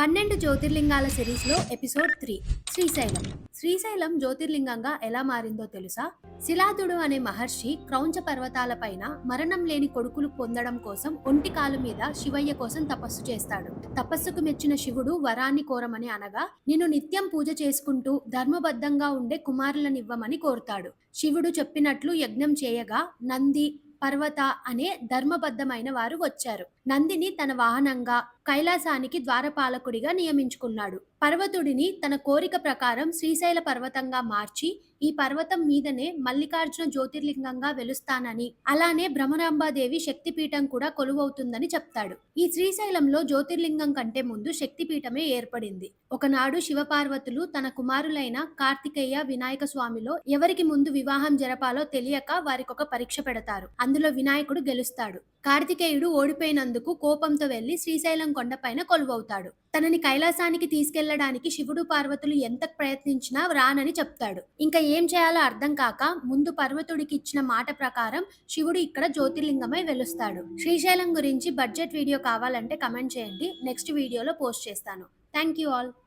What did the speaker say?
12 జ్యోతిర్లింగాల సిరీస్‌లో ఎపిసోడ్ 3 శ్రీశైలం. శ్రీశైలం జ్యోతిర్లింగంగా ఎలా మారిందో తెలుసా? శిలాదుడు అనే మహర్షి క్రౌంచ పర్వతాలపైన మరణం లేని కొడుకులు పొందడం కోసం ఒంటి కాలు మీద శివయ్య కోసం తపస్సు చేస్తాడు. తపస్సుకు మెచ్చిన శివుడు వరాన్ని కోరమని అనగా, నిన్ను నిత్యం పూజ చేసుకుంటూ ధర్మబద్ధంగా ఉండే కుమారులనివ్వమని కోరుతాడు. శివుడు చెప్పినట్లు యజ్ఞం చేయగా నంది, పర్వత అనే ధర్మబద్ధమైన వారు వచ్చారు. నందిని తన వాహనంగా కైలాసానికి ద్వారపాలకుడిగా నియమించుకున్నాడు. పర్వతుడిని తన కోరిక ప్రకారం శ్రీశైల పర్వతంగా మార్చి, ఈ పర్వతం మీదనే మల్లికార్జున జ్యోతిర్లింగంగా వెలుస్తానని, అలానే భ్రమరాంబాదేవి శక్తిపీఠం కూడా కొలువవుతుందని చెప్తాడు. ఈ శ్రీశైలంలో జ్యోతిర్లింగం కంటే ముందు శక్తిపీఠమే ఏర్పడింది. ఒకనాడు శివపార్వతులు తన కుమారులైన కార్తికేయ, వినాయక స్వామిలో ఎవరికి ముందు వివాహం జరపాలో తెలియక వారికొక పరీక్ష పెడతారు. అందులో వినాయకుడు గెలుస్తాడు. కార్తికేయుడు ఓడిపోయినందుకు కోపంతో వెళ్లి శ్రీశైలం కొండపైన కొలువవుతాడు. తనని కైలాసానికి తీసుకెళ్లడానికి శివుడు, పార్వతులు ఎంత ప్రయత్నించినా రానని చెప్తాడు. ఇంకా ఏం చేయాలో అర్థం కాక ముందు పర్వతుడికి ఇచ్చిన మాట ప్రకారం శివుడు ఇక్కడ జ్యోతిర్లింగమై వెలుస్తాడు. శ్రీశైలం గురించి బడ్జెట్ వీడియో కావాలంటే కమెంట్ చేయండి. నెక్స్ట్ వీడియోలో పోస్ట్ చేస్తాను. Thank you all.